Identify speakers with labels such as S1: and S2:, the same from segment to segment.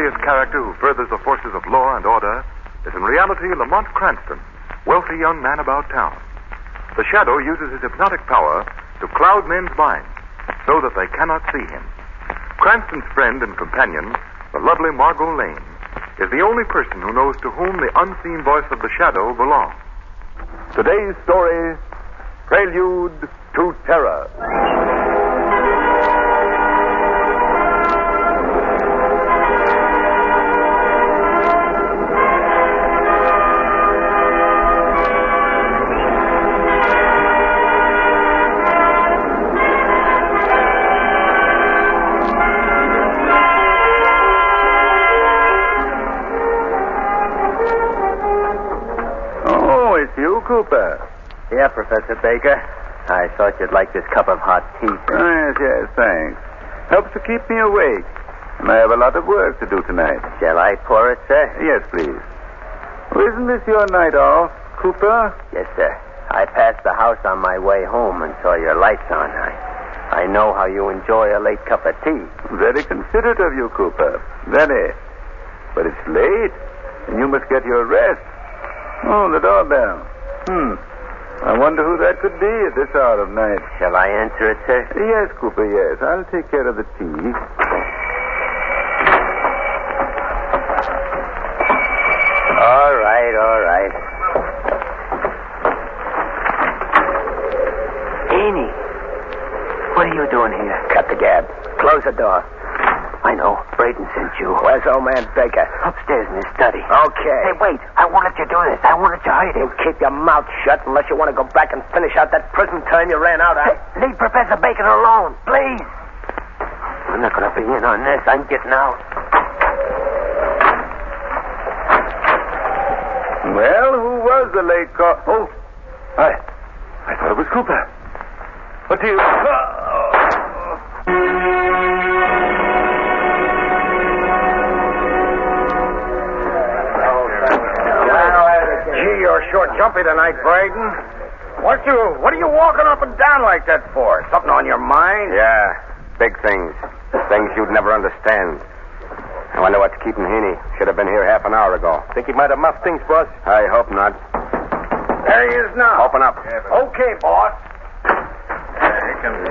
S1: mysterious character who furthers the forces of law and order is in reality Lamont Cranston, wealthy young man about town. The shadow uses his hypnotic power to cloud men's minds so that they cannot see him. Cranston's friend and companion, the lovely Margot Lane, is the only person who knows to whom the unseen voice of the shadow belongs.
S2: Today's story, Prelude to Terror. Cooper.
S3: Yeah, Professor Baker. I thought you'd like this cup of hot tea.
S2: Yes, thanks. Helps to keep me awake. And I have a lot of work to do tonight.
S3: Shall I pour it, sir?
S2: Yes, please. Well, isn't this your night off, Cooper?
S3: Yes, sir. I passed the house on my way home and saw your lights on. I know how you enjoy a late cup of tea.
S2: Very considerate of you, Cooper. Very. But it's late, and you must get your rest. Oh, the doorbell. I wonder who that could be at this hour of night.
S3: Shall I answer it, sir?
S2: Yes, Cooper, yes. I'll take care of the tea.
S3: All right. Amy, what are you doing here?
S4: Cut the gab. Close the door.
S3: I know. Braden sent you.
S4: Where's old man Baker?
S3: Upstairs in his study.
S4: Okay.
S3: Hey, wait. I won't let you do this. I won't let you hide him.
S4: You keep your mouth shut unless you want to go back and finish out that prison term you ran out on.
S3: Hey, leave Professor Baker alone, please. I'm not going to be in on this. I'm getting out.
S2: Well, who was the late call? Oh, I thought it was Cooper. What do you...
S5: Gee, you're sure jumpy tonight, Braden. What are you walking up and down like that for? Something on your mind?
S6: Yeah, big things. Things you'd never understand. I wonder what's keeping Heaney. Should have been here half an hour ago.
S5: Think he might have muffed things, boss?
S6: I hope not.
S5: There he is now.
S6: Open up.
S5: Okay, boss.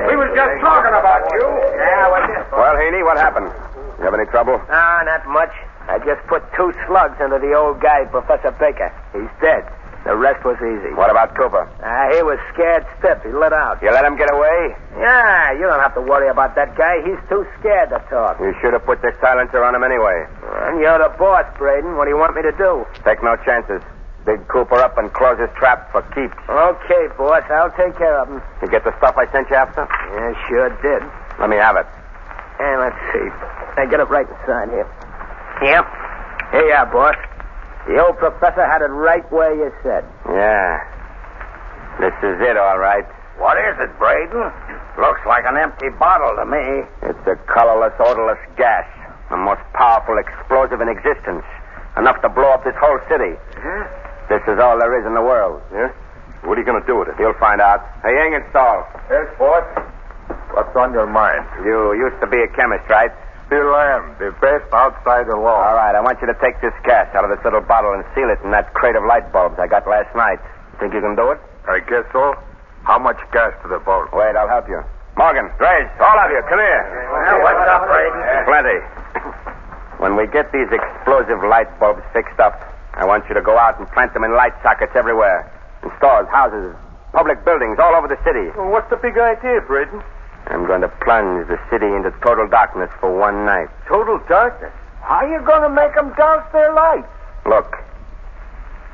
S5: We was just talking about you.
S4: Yeah, what's this?
S6: Well, Heaney, what happened? You have any trouble?
S4: Not much. I just put 2 slugs into the old guy, Professor Baker. He's dead. The rest was easy.
S6: What about Cooper?
S4: He was scared stiff. He lit out.
S6: You let him get away?
S4: Yeah, you don't have to worry about that guy. He's too scared to talk.
S6: You should have put the silencer on him anyway.
S4: And you're the boss, Braden. What do you want me to do?
S6: Take no chances. Dig Cooper up and close his trap for keeps.
S4: Okay, boss. I'll take care of him.
S6: You get the stuff I sent you after?
S4: Yeah, sure did.
S6: Let me have it.
S4: And let's see. I get it right inside here. Yep. Here you are, boss. The old professor had it right where you said.
S6: Yeah. This is it, all right.
S5: What is it, Braden? Looks like an empty bottle to me.
S6: It's a colorless, odorless gas. The most powerful explosive in existence. Enough to blow up this whole city.
S5: Huh?
S6: This is all there is in the world.
S2: Yeah? What are you going to do with it?
S6: You'll find out. Hey, Ingersoll.
S2: Yes, boss. What's on your mind?
S6: You used to be a chemist, right?
S2: Still am. The best outside the law.
S6: All right, I want you to take this gas out of this little bottle and seal it in that crate of light bulbs I got last night. Think you can do it?
S2: I guess so. How much gas to the bulb?
S6: Wait, I'll help you. Morgan, Grace, all of you, come here.
S5: Well, what's up, Braden?
S6: Plenty. When we get these explosive light bulbs fixed up, I want you to go out and plant them in light sockets everywhere. In stores, houses, public buildings, all over the city.
S2: Well, what's the big idea, Braden?
S6: I'm going to plunge the city into total darkness for one night.
S2: Total darkness?
S4: How are you going to make them douse their lights?
S6: Look,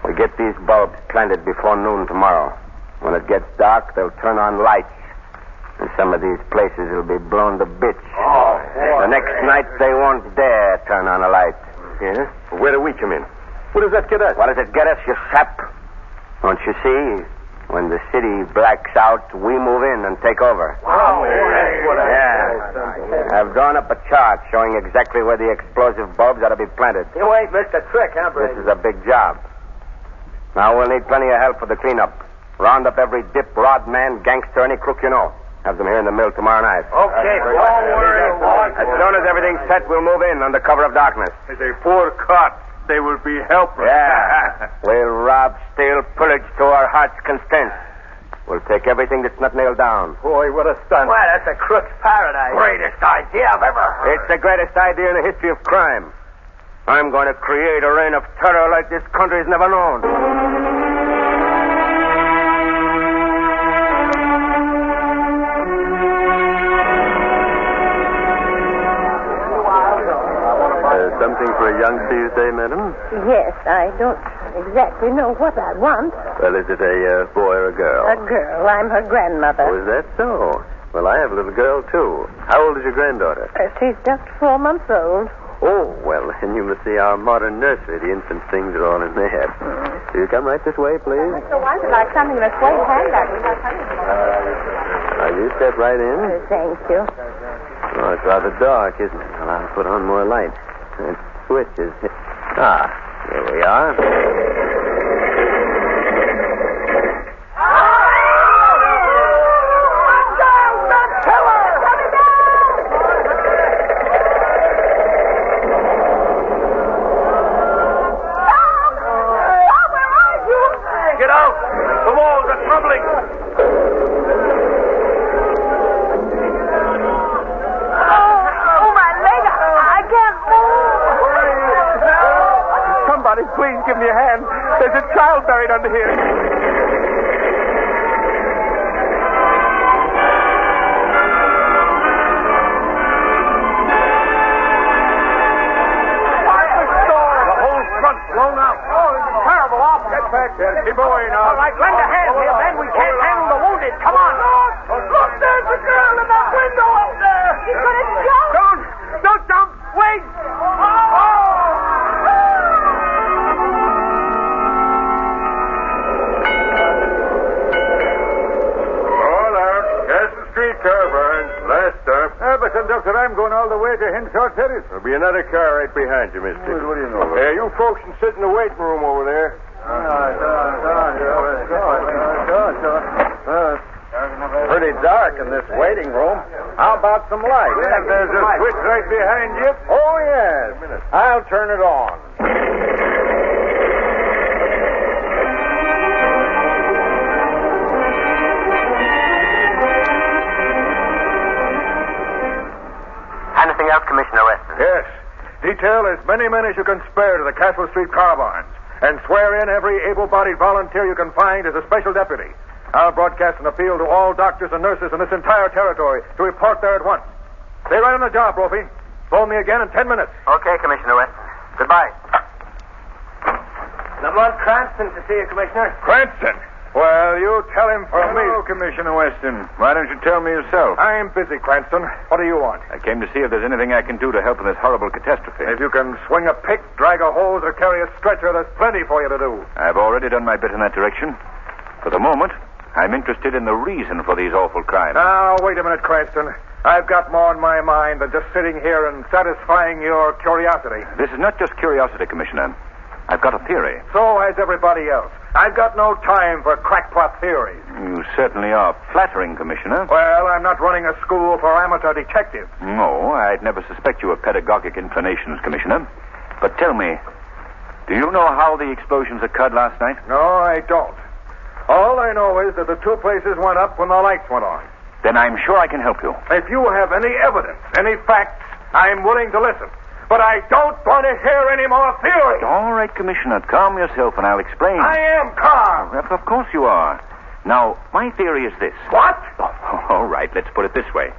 S6: we get these bulbs planted before noon tomorrow. When it gets dark, they'll turn on lights. And some of these places will be blown to bits.
S5: Oh,
S6: the next night, they won't dare turn on a light.
S2: Yeah? Where do we come in? What does that get us?
S6: What does it get us, you sap? Don't you see? When the city blacks out, we move in and take over.
S5: Oh,
S6: yeah. I've drawn up a chart showing exactly where the explosive bulbs ought to be planted.
S4: You ain't missed a trick, huh,
S6: This
S4: Braden?
S6: is a big job. Now we'll need plenty of help for the cleanup. Round up every dip, rod man, gangster, any crook you know. Have them here in the mill tomorrow night.
S5: Okay, don't worry, boss.
S6: As soon as everything's set, we'll move in under cover of darkness.
S2: They poor cots. They will be helpless.
S6: Yeah. We'll rob, steal, pillage to our heart's content. We'll take everything that's not nailed down.
S2: Boy, what a stunt.
S4: Well, that's a crook's paradise.
S5: Greatest idea I've ever heard.
S6: It's the greatest idea in the history of crime. I'm going to create a reign of terror like this country's never known.
S2: Something for a youngster, you say, madam?
S7: Yes, I don't exactly know what I want.
S2: Well, is it a boy or a girl?
S7: A girl. I'm her grandmother.
S2: Oh, is that so? Well, I have a little girl, too. How old is your granddaughter?
S7: She's just 4 months old.
S2: Oh, well, then you must see our modern nursery. The infant things are all in there. Will you come right this way, please?
S7: So I would like something that's way hand that we have
S2: Now, you step right in.
S7: Thank you.
S2: Oh, it's rather dark, isn't it? Well, I'll put on more light. That switch is... here we are.
S5: Get out! The walls are crumbling!
S7: Oh, my leg! I can't move!
S2: Somebody, please give me a hand. There's a child buried under here.
S5: The whole front's blown out. Oh, this is terrible. Off. Get back there. Keep away now. All right, lend a hand here, Ben. We can't handle the wounded. Come on. Look, there's a girl in that window up there.
S7: She's gonna jump!
S5: Don't jump. Wait.
S2: All out. Castle Street car burns. Last stop. But, Conductor, I'm going all the way to Henshaw Terrace. There'll be another car right behind you, mister. What do you know? You folks can sit in the waiting room over there.
S5: Pretty dark in this waiting room. How about some light?
S2: There's a switch right behind you.
S5: Oh, yes. I'll turn it on.
S3: Anything else, Commissioner Weston?
S1: Yes. Detail as many men as you can spare to the Castle Street car barns. And swear in every able-bodied volunteer you can find as a special deputy. I'll broadcast an appeal to all doctors and nurses in this entire territory to report there at once. Stay right on the job, Brophy. Phone me again in 10 minutes.
S3: Okay, Commissioner Weston. Goodbye.
S4: Lamont Cranston to see you, Commissioner.
S1: Cranston. Well, you tell him for me.
S2: Hello, Commissioner Weston. Why don't you tell me yourself?
S1: I'm busy, Cranston. What do you want?
S2: I came to see if there's anything I can do to help in this horrible catastrophe.
S1: If you can swing a pick, drag a hose, or carry a stretcher, there's plenty for you to do.
S2: I've already done my bit in that direction. For the moment, I'm interested in the reason for these awful crimes.
S1: Now, wait a minute, Cranston. I've got more on my mind than just sitting here and satisfying your curiosity.
S2: This is not just curiosity, Commissioner. I've got a theory.
S1: So has everybody else. I've got no time for crackpot theories.
S2: You certainly are flattering, Commissioner.
S1: Well, I'm not running a school for amateur detectives.
S2: No, I'd never suspect you of pedagogic inclinations, Commissioner. But tell me, do you know how the explosions occurred last night?
S1: No, I don't. All I know is that the two places went up when the lights went on.
S2: Then I'm sure I can help you.
S1: If you have any evidence, any facts, I'm willing to listen. But I don't want to hear any more theories.
S2: All right, Commissioner, calm yourself and I'll explain.
S1: I am calm.
S2: Of course you are. Now, my theory is this.
S1: What?
S2: Oh, all right, let's put it this way.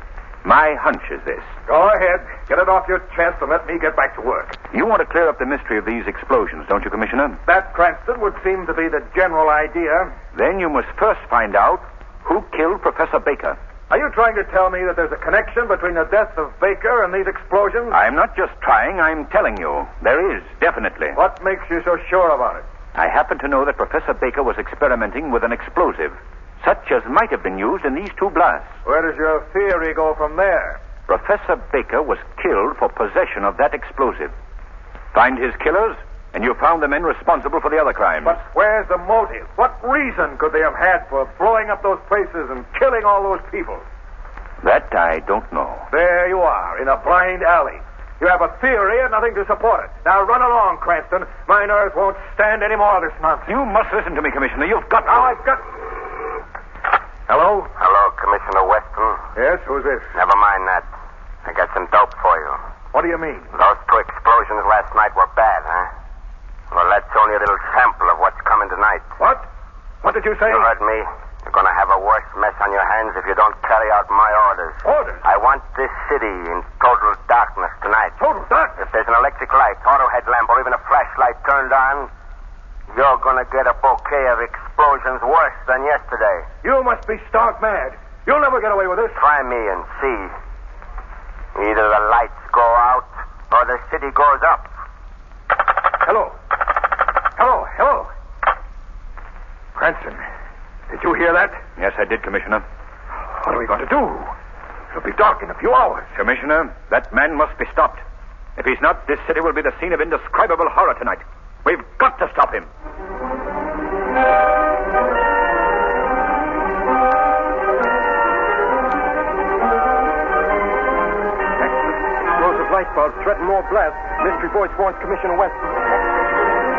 S2: My hunch is this.
S1: Go ahead. Get it off your chest and let me get back to work.
S2: You want to clear up the mystery of these explosions, don't you, Commissioner?
S1: That, Cranston, would seem to be the general idea.
S2: Then you must first find out who killed Professor Baker.
S1: Are you trying to tell me that there's a connection between the death of Baker and these explosions?
S2: I'm not just trying, I'm telling you. There is, definitely.
S1: What makes you so sure about it?
S2: I happen to know that Professor Baker was experimenting with an explosive, such as might have been used in these two blasts.
S1: Where does your theory go from there?
S2: Professor Baker was killed for possession of that explosive. Find his killers, and you found the men responsible for the other crimes.
S1: But where's the motive? What reason could they have had for blowing up those places and killing all those people?
S2: That I don't know.
S5: There you are, in a blind alley. You have a theory and nothing to support it. Now run along, Cranston. My nerves won't stand any more of this nonsense.
S2: You must listen to me, Commissioner. You've got...
S5: Now I've got... Hello?
S6: Hello, Commissioner Weston.
S5: Yes, who's this?
S6: Never mind that. I got some dope for you.
S5: What do you mean?
S6: Those 2 explosions last night were bad, huh? Well, that's only a little sample of what's coming tonight.
S5: What? What did you say?
S6: You heard me. You're going to have a worse mess on your hands if you don't carry out my orders.
S5: Orders?
S6: I want this city in total darkness tonight.
S5: Total darkness?
S6: If there's an electric light, auto headlamp, or even a flashlight turned on, you're going to get a bouquet of explosions worse than yesterday.
S5: You must be stark mad. You'll never get away with this.
S6: Try me and see. Either the lights go out or the city goes up.
S5: Hello. Hello, hello. Cranston, did you hear that?
S2: Yes, I did, Commissioner.
S5: What are we going to do? It'll be dark in a few hours.
S2: Commissioner, that man must be stopped. If he's not, this city will be the scene of indescribable horror tonight. We've got to stop him.
S5: Explosive light bulbs threaten more blast. Mystery voice warns Commissioner Weston.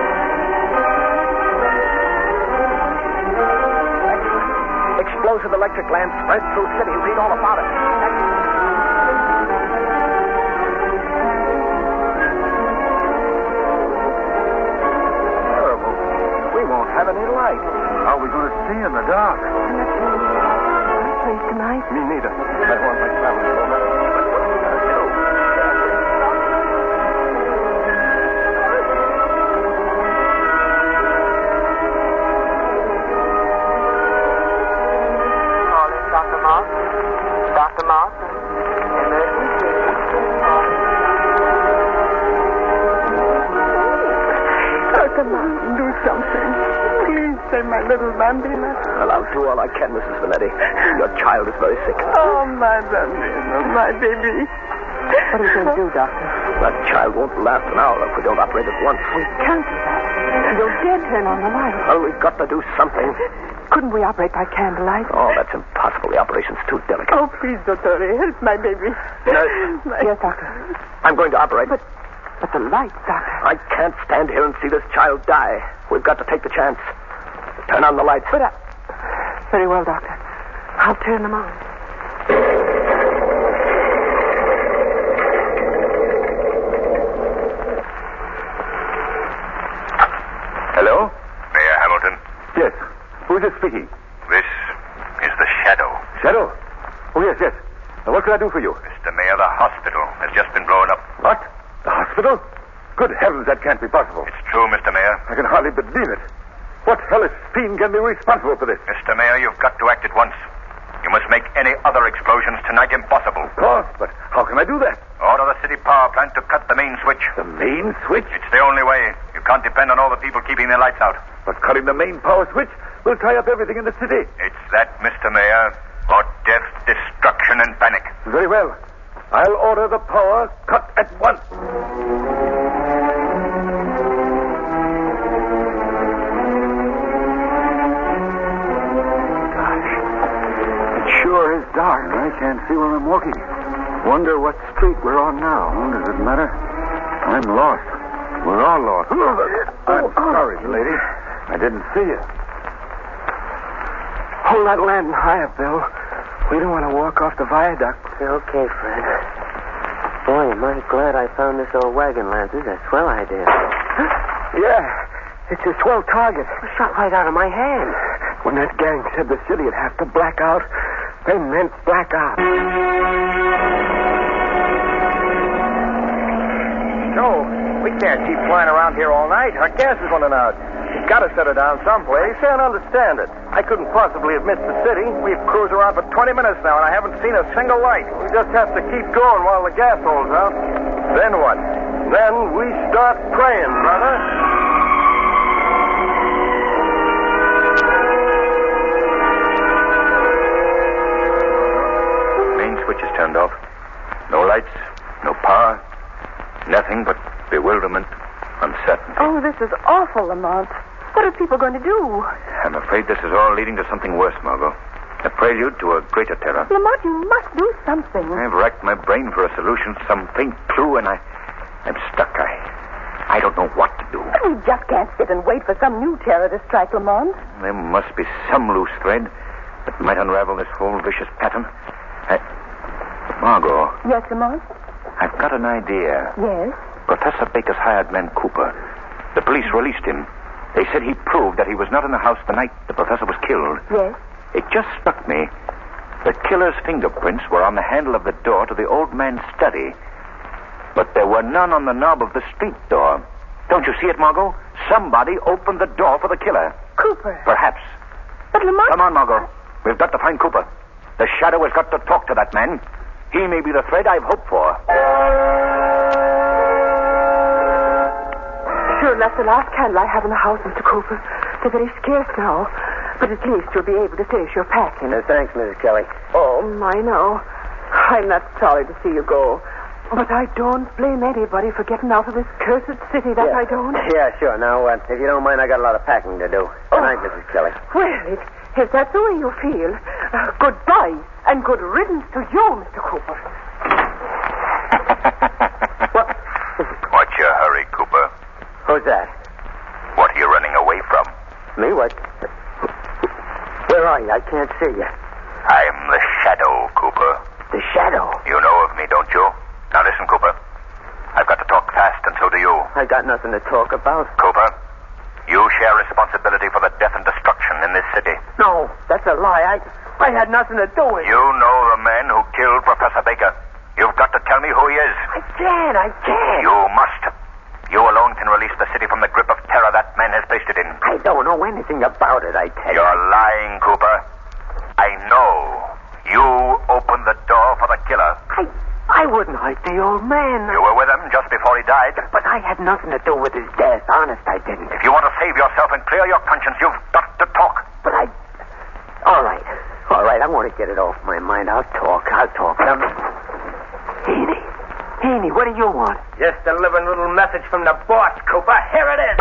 S5: Explosive electric lamps spread through city. Read all about it. Terrible. We won't have any light. How are we going to see in the dark?
S7: Place tonight?
S5: Me neither. I want my family home.
S3: Dr. Moss?
S7: Dr. Moss, do something. Please save my little bambina.
S4: Well, I'll do all I can, Mrs. Vanetti. Your child is very sick.
S7: Oh, my bambina, my baby. What are we going to do, Doctor?
S4: That child won't last an hour if we don't operate at once.
S7: We can't do that. You'll dare turn on the light.
S4: Well, we've got to do something.
S7: Couldn't we operate by candlelight?
S4: Oh, that's impossible. The operation's too delicate.
S7: Oh, please, Dottore, help my baby.
S4: Nurse.
S7: Yes, Doctor.
S4: I'm going to operate.
S7: But the lights, Doctor.
S4: I can't stand here and see this child die. We've got to take the chance. Turn on the lights.
S7: But very well, Doctor. I'll turn them on.
S2: Hello?
S8: Mayor Hamilton,
S2: Yes. Who is it speaking?
S8: this is the Shadow.
S2: Shadow? Oh, yes, yes. Now, what can I do for you?
S8: Mr. Mayor, the hospital has just been blown up.
S2: What? The hospital? Good heavens, that can't be possible.
S8: It's true, Mr. Mayor.
S2: I can hardly believe it. What hellish fiend can be responsible for this?
S8: Mr. Mayor, you've got to act at once. You must make any other explosions tonight impossible.
S2: Of course, but how can I do that?
S8: Order the city power plant to cut the main switch.
S2: The main switch?
S8: It's the only way. You can't depend on all the people keeping their lights out.
S2: But cutting the main power switch will tie up everything in the city.
S8: It's that, Mr. Mayor, or death, destruction, and panic.
S2: Very well. I'll order the power cut at once.
S5: Sure is dark. I can't see where I'm walking. Wonder what street we're on now. Oh, does it matter? I'm lost. We're all lost. I'm sorry, lady. I didn't see you. Hold that lantern higher, Bill. We don't want to walk off the viaduct.
S3: Okay, Fred. Boy, am I glad I found this old wagon lamp. This is a swell idea.
S5: Yeah, it's a swell target.
S3: It shot right out of my hand.
S5: When that gang said the city would have to black out, they meant black out.
S4: No, we can't keep flying around here all night. Our gas is running out. You've got to set her down someplace. Can't understand it. I couldn't possibly have missed the city. We've cruised around for 20 minutes now, and I haven't seen a single light. We just have to keep going while the gas holds out. Then what? Then we start praying, brother.
S2: Main switch is turned off. No lights, no power, nothing but bewilderment, uncertainty.
S7: Oh, this is awful, Lamont. What are people going to do?
S2: I'm afraid this is all leading to something worse, Margot. A prelude to a greater terror.
S7: Lamont, you must do something.
S2: I've racked my brain for a solution, some faint clue, and I'm stuck. I don't know what to do.
S7: But we just can't sit and wait for some new terror to strike, Lamont.
S2: There must be some loose thread that might unravel this whole vicious pattern. Margot.
S7: Yes, Lamont?
S2: I've got an idea.
S7: Yes?
S2: Professor Baker's hired man, Cooper. The police released him. They said he proved that he was not in the house the night the professor was killed.
S7: Yes?
S2: It just struck me. The killer's fingerprints were on the handle of the door to the old man's study. But there were none on the knob of the street door. Don't you see it, Margot? Somebody opened the door for the killer.
S7: Cooper.
S2: Perhaps.
S7: But Lamont...
S2: Come on, Margot. We've got to find Cooper. The shadow has got to talk to that man. He may be the thread I've hoped for.
S7: Sure, that's the last candle I have in the house, Mr. Cooper. They're very scarce now. But at least you'll be able to finish your packing.
S3: Thanks, Mrs. Kelly.
S7: Oh, my, no. I'm not sorry to see you go. But I don't blame anybody for getting out of this cursed city, that I don't.
S3: Yeah, sure. Now, if you don't mind, I got a lot of packing to do. Good night, Mrs. Kelly.
S7: Well, if that's the way you feel, goodbye and good riddance to you, Mr. Cooper.
S8: What's your hurry, Cooper?
S3: Who's that?
S8: What are you running away from?
S3: Me? What? Where are you? I can't see you.
S8: I'm the Shadow, Cooper.
S3: The Shadow?
S8: You know of me, don't you? Now listen, Cooper. I've got to talk fast, and so do you.
S3: I got nothing to talk about.
S8: Cooper, you share responsibility for the death and destruction in this city.
S3: No, that's a lie. I had nothing to do with it.
S8: You know the man who killed Professor Baker. You've got to tell me who he is.
S3: I can't.
S8: You must. You alone can release the city from the grip of terror that man has placed it in.
S3: I don't know anything about it, I tell you.
S8: You're lying, Cooper. I know. You opened the door for the killer.
S3: I wouldn't hurt the old man.
S8: You were with him just before he died.
S3: But I had nothing to do with his death. Honest, I didn't.
S8: If you want to save yourself and clear your conscience, you've got to talk.
S3: But All right. I want to get it off my mind. I'll talk. Haney, what do you want?
S4: Just delivering a little message from the boss, Cooper. Here it is.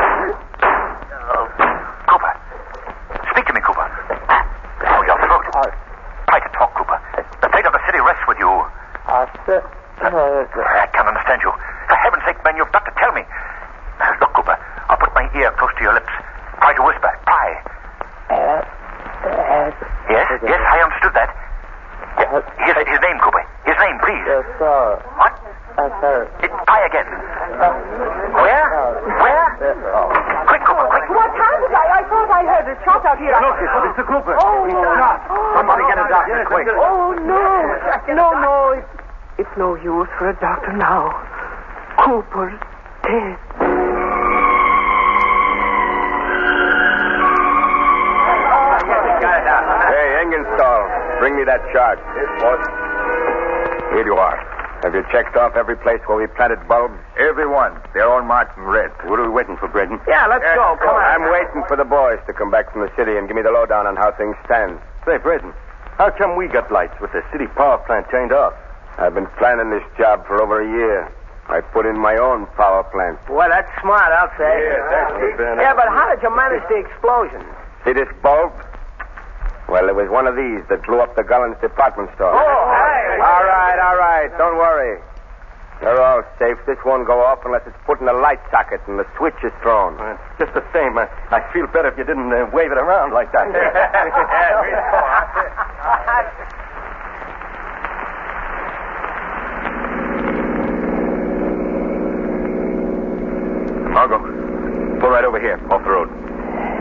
S8: Cooper. Speak to me, Cooper. Oh, your throat. Try to talk, Cooper. The fate of the city rests with you. I can't understand you. For heaven's sake, man, you've got to tell me. Look, Cooper, I'll put my ear close to your lips. Try to whisper. Try. Yes, I understood that. His name, Cooper. His name, please.
S3: Yes, sir.
S8: What?
S3: Yes, sir.
S8: Try again. Where? Quick, Cooper, quick.
S7: What happened? I thought I heard a shot out here.
S4: Look, it's Mr. Cooper.
S7: Oh,
S4: He's shot. Somebody get a doctor, quick.
S7: Oh, no. It's no use for a doctor now. Cooper's dead.
S6: Hey, Engenstall, bring me that chart.
S2: Yes, boss.
S6: Here you are. Have you checked off every place where we planted bulbs?
S2: Every one. They're all marked in red.
S6: What are we waiting for, Braden?
S4: Yeah, let's go. Come on.
S6: I'm waiting for the boys to come back from the city and give me the lowdown on how things stand.
S2: Say, Braden, how come we got lights with the city power plant turned off?
S6: I've been planning this job for over a year. I put in my own power plant.
S4: Well, that's smart, I'll say. Yeah, but how did you manage the explosion?
S6: See this bulb? Well, it was one of these that blew up the Gullens department store.
S4: Oh, hey.
S6: All right. Don't worry. They're all safe. This won't go off unless it's put in a light socket and the switch is thrown.
S2: Just the same. I feel better if you didn't wave it around like that. Margot, pull right over here, off the road.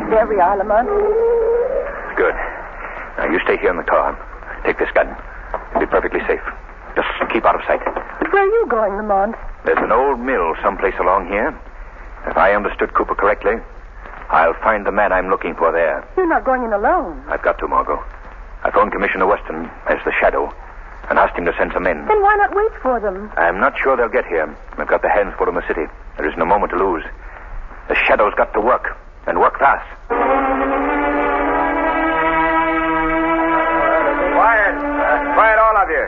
S7: There we are, Lamont.
S2: Good. Now, you stay here in the car. Take this gun. You'll be perfectly safe. Just keep out of sight.
S7: But where are you going, Lamont?
S2: There's an old mill someplace along here. If I understood Cooper correctly, I'll find the man I'm looking for there.
S7: You're not going in alone.
S2: I've got to, Margot. I phoned Commissioner Weston as the Shadow and asked him to send some men.
S7: Then why not wait for them?
S2: I'm not sure they'll get here. I've got their hands full in the city. There isn't a moment to lose. The Shadow's got to work, and work fast.
S6: Quiet, all of you.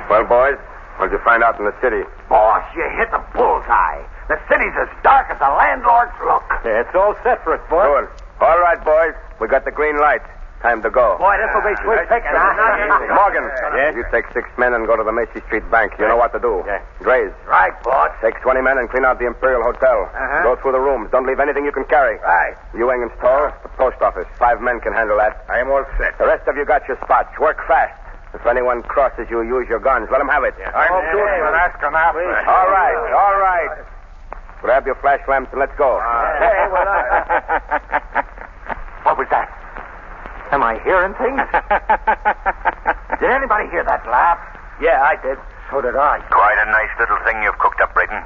S6: Well, boys, what'd you find out in the city?
S5: Boss, you hit the bullseye. The city's as dark as the landlord's look.
S2: Yeah, it's all set for us, boys.
S6: Good. All right, boys. We got the green light. Time to go.
S4: Boy, this will be sweet picking, huh?
S6: Morgan. Yes? You take 6 men and go to the Macy Street Bank. You know what to do.
S4: Yeah.
S6: Grays.
S4: Right, boss.
S6: Take 20 men and clean out the Imperial Hotel.
S4: Uh-huh.
S6: Go through the rooms. Don't leave anything you can carry.
S4: Right.
S6: You, Store, the post office. 5 men can handle that.
S4: I am all set.
S6: The rest of you got your spots. Work fast. If anyone crosses you, use your guns. Let them have it.
S4: I'm doing an ask and after.
S6: All right. Grab your flash lamps and let's go.
S4: What was that? Am I hearing things? Did anybody hear that laugh? Yeah, I did. So did I.
S8: Quite a nice little thing you've cooked up, Braden.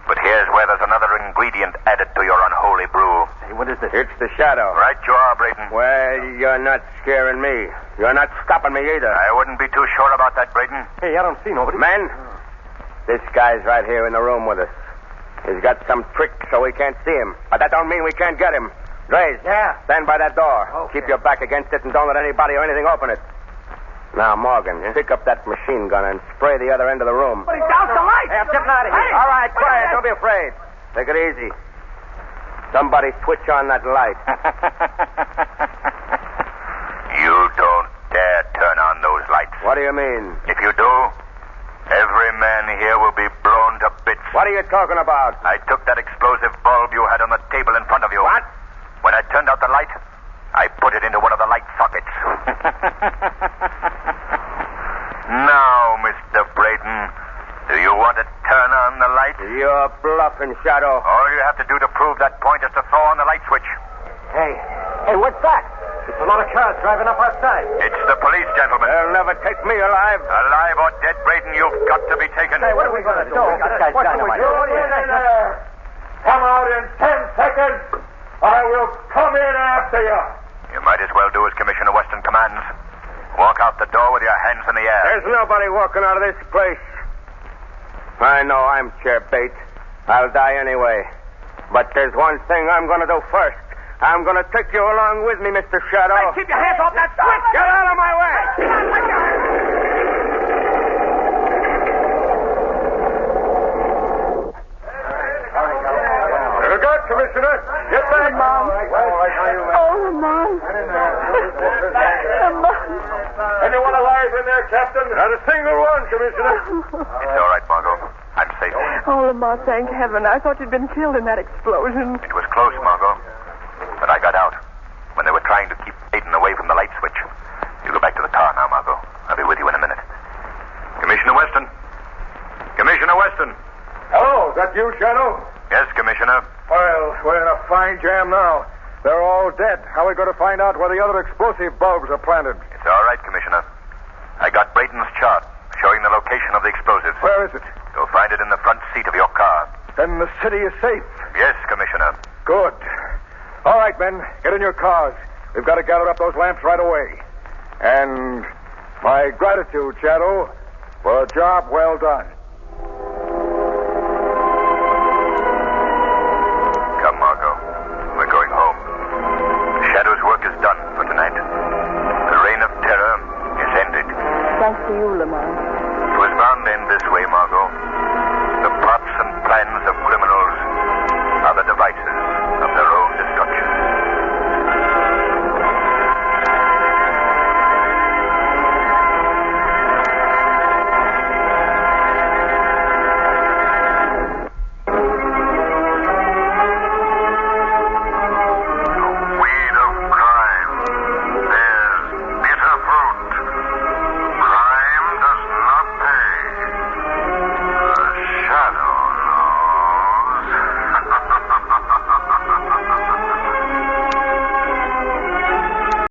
S8: But here's where there's another ingredient added to your unholy brew.
S4: Hey, what is this?
S6: It's the shadow.
S8: Right you are, Braden.
S6: Well, you're not scaring me. You're not stopping me either.
S8: I wouldn't be too sure about that, Braden.
S4: Hey, I don't see nobody.
S6: Men, this guy's right here in the room with us. He's got some trick so we can't see him. But that don't mean we can't get him. Grace,
S4: Yeah.
S6: stand by that door.
S4: Okay.
S6: Keep your back against it and don't let anybody or anything open it. Now, Morgan, pick up that machine gun and spray the other end of the room.
S4: But he's down the light. Hey, I'm getting out of here.
S6: All right, quiet. Don't be afraid. Take it easy. Somebody switch on that light.
S8: You don't dare turn on those lights.
S6: What do you mean?
S8: If you do, every man here will be blown to bits.
S6: What are you talking about?
S8: I took that explosive bulb you had on the table in front of you.
S6: What?
S8: When I turned out the light, I put it into one of the light sockets. Now, Mr. Braden, do you want to turn on the light?
S6: You're bluffing, Shadow.
S8: All you have to do to prove that point is to throw on the light switch.
S4: Hey, what's that? It's a lot of cars driving up outside.
S8: It's the police, gentlemen.
S6: They'll never take me alive.
S8: Alive or dead, Braden, you've got to be taken.
S4: Hey, what are we going to do? This guy's dynamite.
S5: Come out in 10 seconds. I will come in after you.
S8: You might as well do as Commissioner Weston commands. Walk out the door with your hands in the air.
S6: There's nobody walking out of this place. I know I'm chair bait. I'll die anyway. But there's one thing I'm going to do first. I'm going to take you along with me, Mr. Shadow.
S4: Hey, keep your hands off that switch.
S6: Get out of my way.
S5: Very good, Commissioner. Get back.
S7: Lamont.
S5: Anyone alive in there, Captain? Not a single one, Commissioner.
S8: It's all right, Margot. I'm safe.
S7: Oh, Lamont, thank heaven. I thought you'd been killed in that explosion.
S8: It was close, Margot. But I got out when they were trying to keep Aiden away from the light switch. You go back to the car now, Margot. I'll be with you in a minute. Commissioner Weston. Commissioner Weston.
S5: Hello, is that you, Shadow?
S8: Yes, Commissioner.
S5: Well, we're in a fine jam now. They're all dead. How are we going to find out where the other explosive bulbs are planted?
S8: It's all right, Commissioner. I got Braden's chart showing the location of the explosives.
S5: Where is it?
S8: You'll find it in the front seat of your car.
S5: Then the city is safe.
S8: Yes, Commissioner.
S5: Good. All right, men, get in your cars. We've got to gather up those lamps right away. And my gratitude, Shadow, for a job well done.
S8: Come, Margot. We're going home. Shadow's work is done for tonight. The reign of terror is ended.
S7: Thanks to you, Lamont.
S8: It was bound to end this way, Margot. The plots and plans of criminals are the devices of the